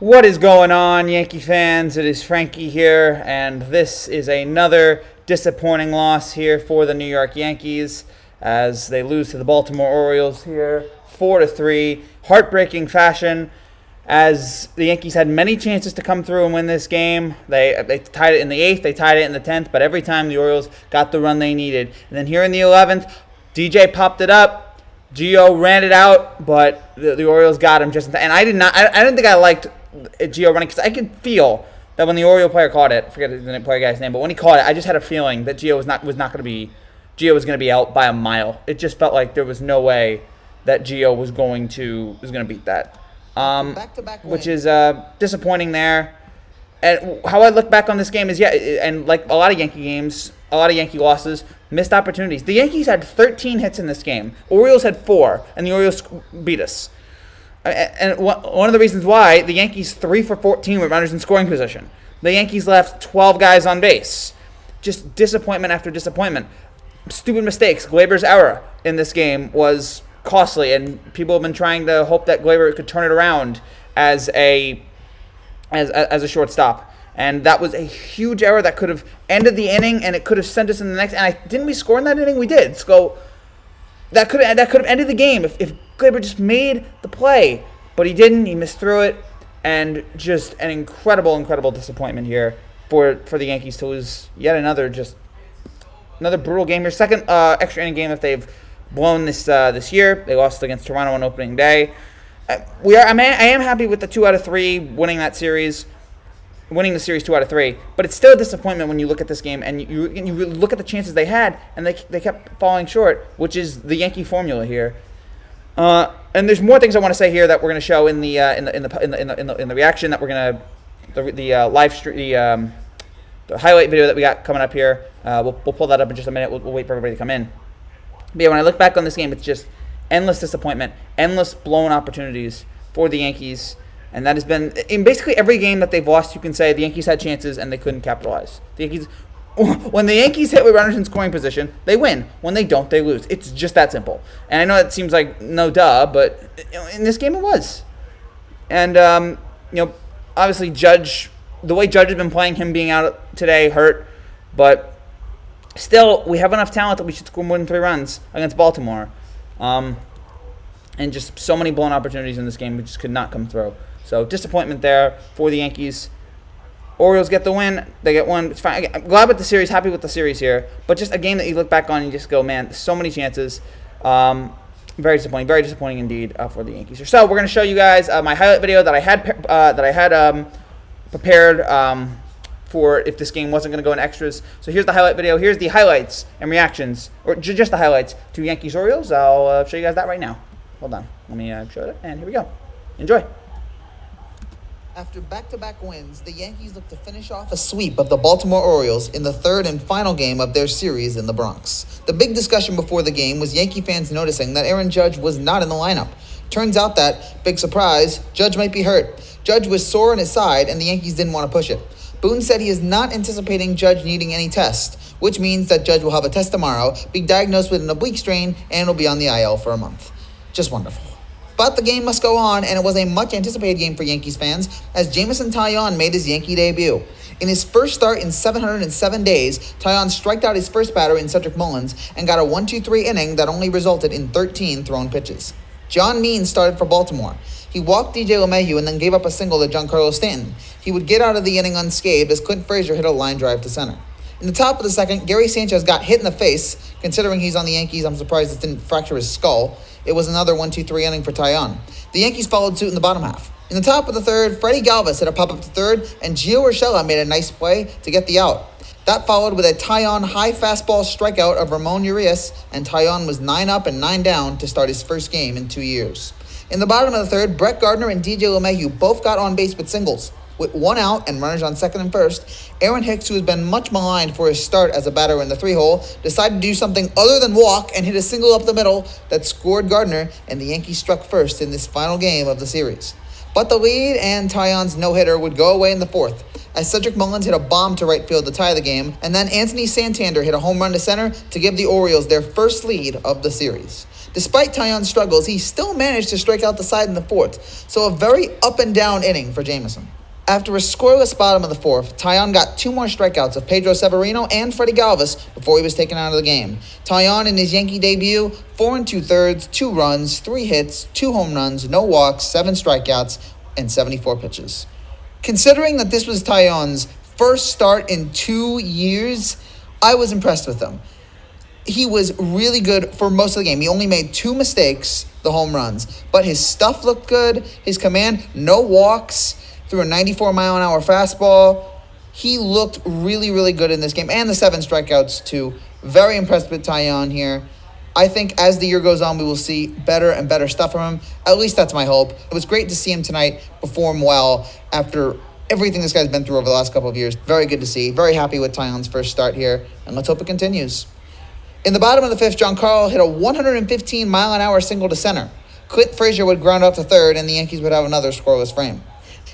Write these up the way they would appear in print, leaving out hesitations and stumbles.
What is going on, Yankee fans? It is Frankie here, and this is another disappointing loss here for the New York Yankees as they lose to the Baltimore Orioles here, 4-3. Heartbreaking fashion, as the Yankees had many chances to come through and win this game. They tied it in the 8th, they tied it in the 10th, but every time the Orioles got the run they needed. And then here in the 11th, DJ popped it up, Gio ran it out, but the Orioles got him just in time. And I didn't think I liked Gio running, because I could feel that when the Oriole player caught it, I forget the player guy's name, but when he caught it, I just had a feeling that Gio was going to be out by a mile. It just felt like there was no way that Gio was going to beat that. Back-to-back which wins. is disappointing there. And how I look back on this game is, and like a lot of Yankee games, a lot of Yankee losses, missed opportunities. The Yankees had 13 hits in this game. Orioles had 4, and the Orioles beat us. And one of the reasons why, the Yankees 3 for 14 with runners in scoring position. The Yankees left 12 guys on base. Just disappointment after disappointment. Stupid mistakes. Glaber's error in this game was costly, and people have been trying to hope that Glaber could turn it around as a shortstop. And that was a huge error that could have ended the inning, and it could have sent us in the next. And didn't we score in that inning? We did. So that could have ended the game if Glaber just made the play, but he didn't. He missed through it, and just an incredible disappointment here for the Yankees to lose yet another brutal game. Your second extra inning game that they've blown this year. They lost against Toronto on opening day. I am happy with the 2 out of 3 winning the series 2 out of 3, but it's still a disappointment when you look at this game and you look at the chances they had, and they kept falling short, which is the Yankee formula here. And there's more things I want to say here that we're going to show in the reaction that we're going to the live stream, the highlight video that we got coming up here. We'll pull that up in just a minute. We'll wait for everybody to come in. But yeah, when I look back on this game, it's just endless disappointment, endless blown opportunities for the Yankees. And that has been, in basically every game that they've lost, you can say the Yankees had chances and they couldn't capitalize. When the Yankees hit with runners in scoring position, they win. When they don't, they lose. It's just that simple. And I know it seems like no duh, but in this game it was. And, obviously the way Judge has been playing, him being out today hurt. But still, we have enough talent that we should score more than 3 runs against Baltimore. And just so many blown opportunities in this game, we just could not come through. So disappointment there for the Yankees. Orioles get the win. They get one. It's fine. I'm glad with the series. Happy with the series here. But just a game that you look back on and you just go, man, so many chances. Very disappointing. Very disappointing indeed for the Yankees. So we're going to show you guys my highlight video that I had prepared for if this game wasn't going to go in extras. So here's the highlight video. Here's the highlights and reactions, or just the highlights to Yankees Orioles. I'll show you guys that right now. Hold on. Let me show it. And here we go. Enjoy. After back-to-back wins, the Yankees look to finish off a sweep of the Baltimore Orioles in the 3rd and final game of their series in the Bronx. The big discussion before the game was Yankee fans noticing that Aaron Judge was not in the lineup. Turns out that, big surprise, Judge might be hurt. Judge was sore on his side, and the Yankees didn't want to push it. Boone said he is not anticipating Judge needing any tests, which means that Judge will have a test tomorrow, be diagnosed with an oblique strain, and will be on the IL for a month. Just wonderful. But the game must go on, and it was a much-anticipated game for Yankees fans as Jameson Taillon made his Yankee debut. In his first start in 707 days, Taillon striked out his first batter in Cedric Mullins and got a 1-2-3 inning that only resulted in 13 thrown pitches. John Means started for Baltimore. He walked DJ LeMahieu and then gave up a single to Giancarlo Stanton. He would get out of the inning unscathed as Clint Frazier hit a line drive to center. In the top of the second, Gary Sanchez got hit in the face. Considering he's on the Yankees, I'm surprised it didn't fracture his skull. It was another 1-2-3 inning for Taillon. The Yankees followed suit in the bottom half. In the top of the third, Freddie Galvis hit a pop-up to third, and Gio Urshela made a nice play to get the out. That followed with a Taillon high fastball strikeout of Ramon Urias, and Taillon was 9 up and 9 down to start his first game in 2 years. In the bottom of the third, Brett Gardner and DJ LeMahieu both got on base with singles. With 1 out and runners on second and first, Aaron Hicks, who has been much maligned for his start as a batter in the 3-hole, decided to do something other than walk and hit a single up the middle that scored Gardner, and the Yankees struck first in this final game of the series. But the lead and Taillon's no-hitter would go away in the fourth, as Cedric Mullins hit a bomb to right field to tie the game, and then Anthony Santander hit a home run to center to give the Orioles their first lead of the series. Despite Taillon's struggles, he still managed to strike out the side in the fourth, so a very up-and-down inning for Jameson. After a scoreless bottom of the fourth, Taillon got 2 more strikeouts of Pedro Severino and Freddie Galvis before he was taken out of the game. Taillon in his Yankee debut, 4 2/3, 2 runs, 3 hits, 2 home runs, no walks, 7 strikeouts, and 74 pitches. Considering that this was Taillon's first start in 2 years, I was impressed with him. He was really good for most of the game. He only made 2 mistakes, the home runs, but his stuff looked good. His command, no walks, threw a 94-mile-an-hour fastball. He looked really, really good in this game, and the 7 strikeouts, too. Very impressed with Taillon here. I think as the year goes on, we will see better and better stuff from him. At least that's my hope. It was great to see him tonight perform well after everything this guy's been through over the last couple of years. Very good to see. Very happy with Taillon's first start here, and let's hope it continues. In the bottom of the fifth, Giancarlo hit a 115-mile-an-hour single to center. Clint Frazier would ground out to third, and the Yankees would have another scoreless frame.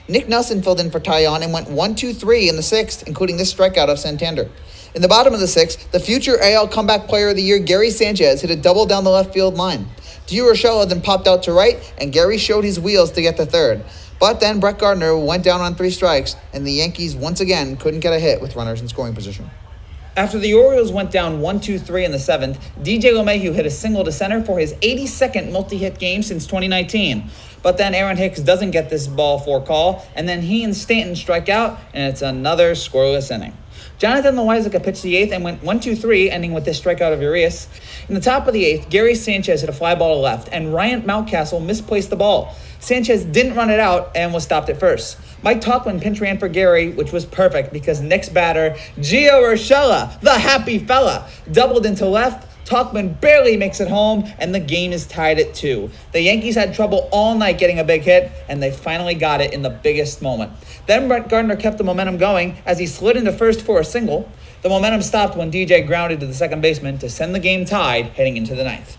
Nick Nelson filled in for Taillon and went 1-2-3 in the sixth, including this strikeout of Santander. In the bottom of the sixth, the future AL Comeback Player of the Year, Gary Sanchez, hit a double down the left field line. Gio Urshela then popped out to right, and Gary showed his wheels to get to third. But then Brett Gardner went down on 3 strikes, and the Yankees once again couldn't get a hit with runners in scoring position. After the Orioles went down 1-2-3 in the 7th, DJ LeMahieu hit a single to center for his 82nd multi-hit game since 2019. But then Aaron Hicks doesn't get this ball for call, and then he and Stanton strike out, and it's another scoreless inning. Jonathan Loáisiga pitched the 8th and went 1-2-3, ending with this strikeout of Urias. In the top of the 8th, Gary Sanchez hit a fly ball to left, and Ryan Mountcastle misplaced the ball. Sanchez didn't run it out and was stopped at first. Mike Tauchman pinch ran for Gary, which was perfect because Nick's batter, Gio Urshela, the happy fella, doubled into left. Tauchman barely makes it home, and the game is tied at 2. The Yankees had trouble all night getting a big hit, and they finally got it in the biggest moment. Then Brett Gardner kept the momentum going as he slid into first for a single. The momentum stopped when DJ grounded to the second baseman to send the game tied heading into the 9th.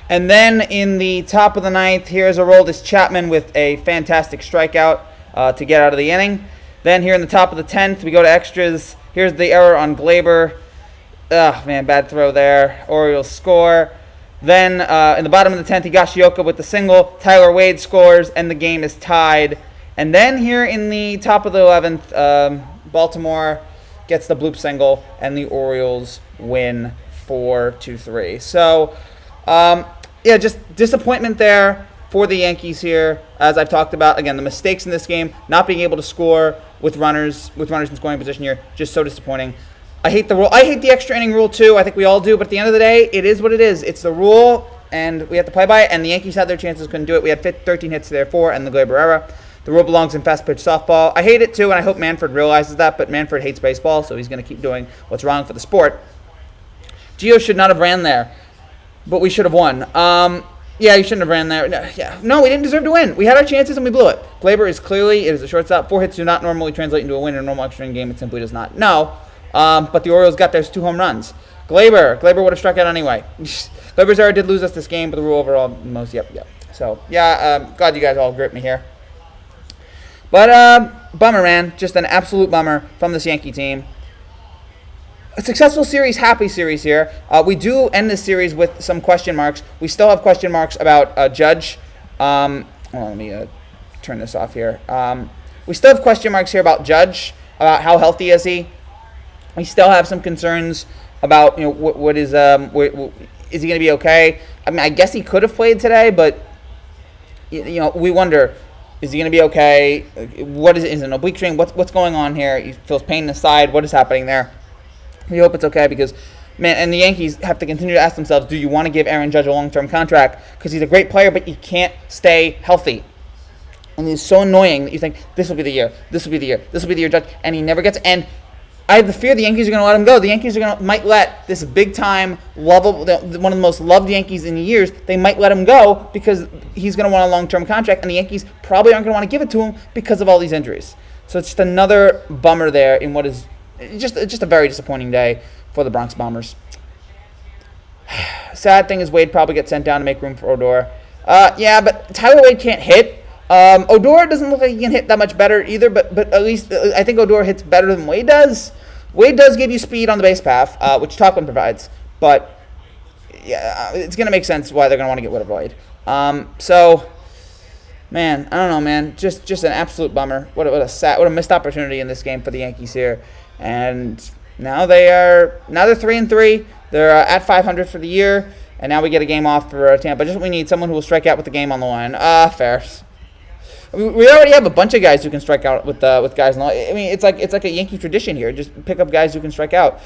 And then in the top of the 9th, here's Aroldis Chapman with a fantastic strikeout to get out of the inning. Then here in the top of the 10th, we go to extras. Here's the error on Glaber. Bad throw there. Orioles score. Then in the bottom of the 10th, Higashioka with the single. Tyler Wade scores, and the game is tied. And then here in the top of the 11th, Baltimore gets the bloop single, and the Orioles win 4-3. So, just disappointment there for the Yankees here. As I've talked about, again, the mistakes in this game, not being able to score with runners in scoring position here, just so disappointing. I hate the rule. I hate the extra inning rule too. I think we all do. But at the end of the day, it is what it is. It's the rule, and we have to play by it. And the Yankees had their chances, couldn't do it. We had 13 hits to their 4 and the Glaber era. The rule belongs in fast pitch softball. I hate it too, and I hope Manfred realizes that. But Manfred hates baseball, so he's going to keep doing what's wrong for the sport. Gio should not have ran there, but we should have won. He shouldn't have ran there. No, we didn't deserve to win. We had our chances and we blew it. Glaber is clearly, it is a shortstop. 4 hits do not normally translate into a win in a normal extra inning game. It simply does not. No. But the Orioles got those 2 home runs. Glaber would have struck out anyway. Glaber's error did lose us this game, but the rule overall, most, yep. So, glad you guys all agree with me here. But, bummer, man. Just an absolute bummer from this Yankee team. A successful series, happy series here. We do end this series with some question marks. We still have question marks about Judge. Let me turn this off here. We still have question marks here about Judge, about how healthy is he. We still have some concerns about, what is he going to be okay? I mean, I guess he could have played today, but, we wonder, is he going to be okay? What is it? Is it an oblique strain? What's going on here? He feels pain in the side. What is happening there? We hope it's okay because, man, and the Yankees have to continue to ask themselves, do you want to give Aaron Judge a long-term contract? Because he's a great player, but he can't stay healthy. And it's so annoying that you think, this will be the year, this will be the year, Judge, and he never gets, and I have the fear the Yankees are going to let him go. The Yankees might let this big-time, lovable, one of the most loved Yankees in years, they might let him go because he's going to want a long-term contract, and the Yankees probably aren't going to want to give it to him because of all these injuries. So it's just another bummer there in what is just a very disappointing day for the Bronx Bombers. Sad thing is Wade probably gets sent down to make room for Odor. But Tyler Wade can't hit. Odor doesn't look like he can hit that much better either, but at least I think Odor hits better than Wade does. Wade does give you speed on the base path, which Topin provides, but yeah, it's going to make sense why they're going to want to get rid of Wade. So, man, I don't know, man. Just an absolute bummer. What a missed opportunity in this game for the Yankees here. And now they're 3-3. They're at 500 for the year, and now we get a game off for Tampa. Just we need someone who will strike out with the game on the line. Fair. We already have a bunch of guys who can strike out with guys on the line. I mean, it's like a Yankee tradition here. Just pick up guys who can strike out.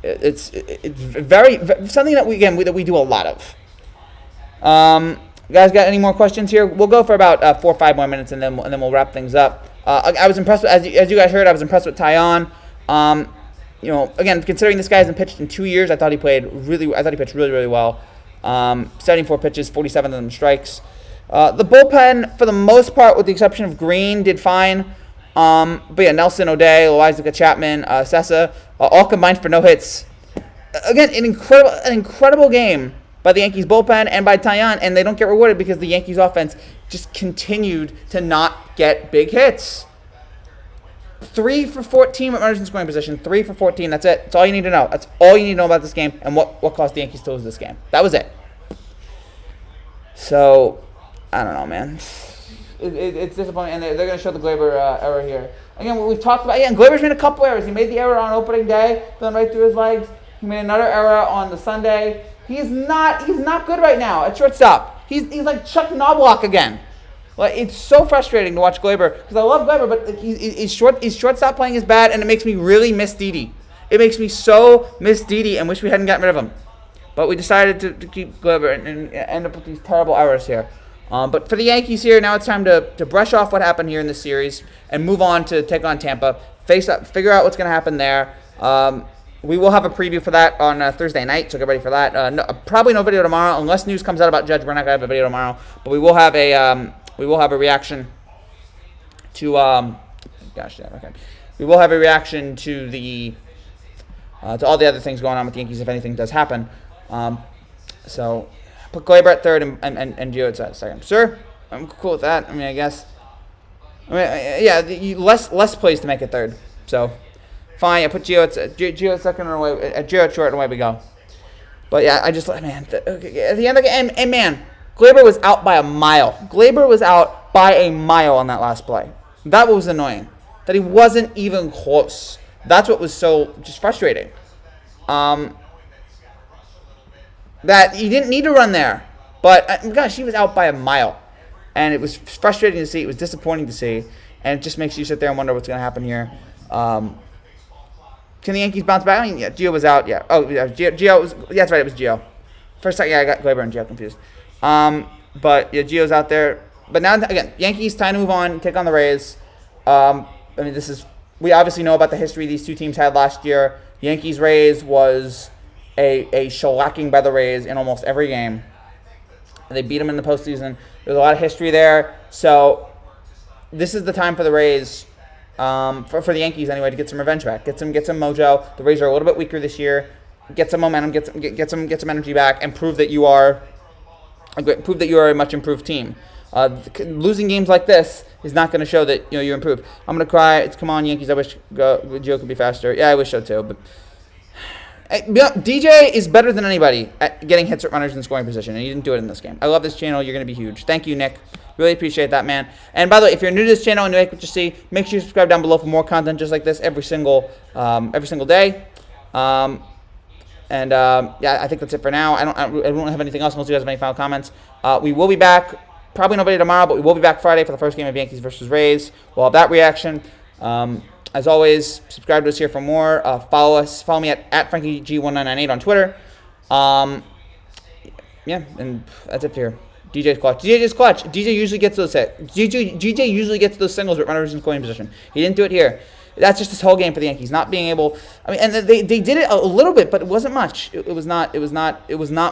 It's very something that we do a lot of. Guys, got any more questions here? We'll go for about 4 or 5 more minutes, and then we'll wrap things up. I was impressed with, as you guys heard, I was impressed with Taillon. Again, considering this guy hasn't pitched in 2 years, I thought he pitched really, really well. 74 pitches, 47 of them strikes. The bullpen, for the most part, with the exception of Green, did fine. But yeah, Nelson, O'Day, Loizaga, Chapman, Sessa, all combined for no hits. Again, an incredible game by the Yankees bullpen and by Taillon, and they don't get rewarded because the Yankees offense just continued to not get big hits. 3 for 14 with runners in scoring position. 3 for 14. That's it. That's all you need to know. That's all you need to know about this game and what caused the Yankees to lose this game. That was it. So, I don't know, man. It's disappointing, and they're going to show the Gleyber error here. Again, what we've talked about, and Gleyber's made a couple errors. He made the error on opening day, thrown right through his legs. He made another error on the Sunday. He's not good right now at shortstop. He's like Chuck Knobloch again. Like, it's so frustrating to watch Gleyber because I love Gleyber, but his shortstop playing is bad, and it makes me really miss Didi. It makes me so miss Didi and wish we hadn't gotten rid of him. But we decided to keep Gleyber and end up with these terrible errors here. But for the Yankees here, now it's time to brush off what happened here in this series and move on to take on Tampa, face up, figure out what's going to happen there. We will have a preview for that on Thursday night, so get ready for that. Probably no video tomorrow, unless news comes out about Judge. We're not going to have a video tomorrow, but we will have a reaction to we will have a reaction to the to all the other things going on with the Yankees if anything does happen. So put Gleyber at third and Gio at second. Sir, I'm cool with that. I mean, I guess. Less plays to make it third. So fine. I put Gio at second and away. Gio at short and away we go. But yeah, I just at the end of the game, and man, Gleyber was out by a mile. Gleyber was out by a mile on that last play. That was annoying. That he wasn't even close. That's what was so just frustrating. That he didn't need to run there. But, gosh, he was out by a mile. And it was frustrating to see. It was disappointing to see. And it just makes you sit there and wonder what's going to happen here. Can the Yankees bounce back? I mean, yeah, Gio was out. Yeah. Oh, yeah, Gio was... Yeah, that's right. It was Gio. First time, yeah, I got Gleyber and Gio confused. But, yeah, Gio's out there. But now, again, Yankees, time to move on, take on the Rays. We obviously know about the history these two teams had last year. Yankees-Rays was a shellacking by the Rays in almost every game. They beat them in the postseason. There's a lot of history there. So this is the time for the Rays, for the Yankees anyway, to get some revenge back. Get some mojo. The Rays are a little bit weaker this year. Get some momentum, get some energy back, and prove that you are a much improved team. Losing games like this is not going to show that you improved. I'm going to cry. Come on, Yankees. I wish Gio could be faster. Yeah, I wish so too. But DJ is better than anybody at getting hits at runners in scoring position, and he didn't do it in this game. I love this channel. You're going to be huge. Thank you, Nick. Really appreciate that, man. And by the way, if you're new to this channel and you like what you see, make sure you subscribe down below for more content just like this every single day. I think that's it for now. I don't have anything else unless you guys have any final comments. We will be back. Probably nobody tomorrow, but we will be back Friday for the first game of Yankees versus Rays. We'll have that reaction. As always, subscribe to us here for more. Follow me at FrankieG1998 on Twitter. And that's it for here. DJ's clutch. DJ usually gets those hits. DJ usually gets those singles with runners in scoring position. He didn't do it here. That's just this whole game for the Yankees, not being able. I mean, and they did it a little bit, but it wasn't much. It was not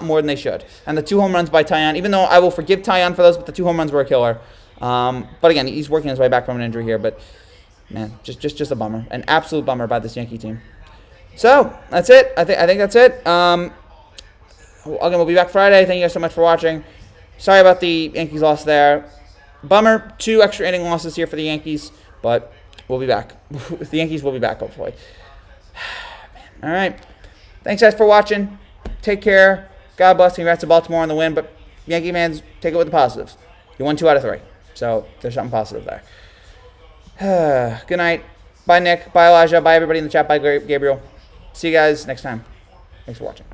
more than they should. And the 2 home runs by Taillon, even though I will forgive Taillon for those, but the 2 home runs were a killer. But again, he's working his way back from an injury here. But man, just a bummer, an absolute bummer by this Yankee team. So that's it. I think that's it. Again, we'll be back Friday. Thank you guys so much for watching. sorry about the Yankees loss there. Bummer. 2 extra inning losses here for the Yankees, but we'll be back. The Yankees will be back, hopefully. All right. Thanks, guys, for watching. Take care. God bless. Congrats to Baltimore on the win, but Yankee fans, take it with the positives. You won 2 out of 3, so there's something positive there. Good night. Bye, Nick. Bye, Elijah. Bye, everybody in the chat. Bye, Gabriel. See you guys next time. Thanks for watching.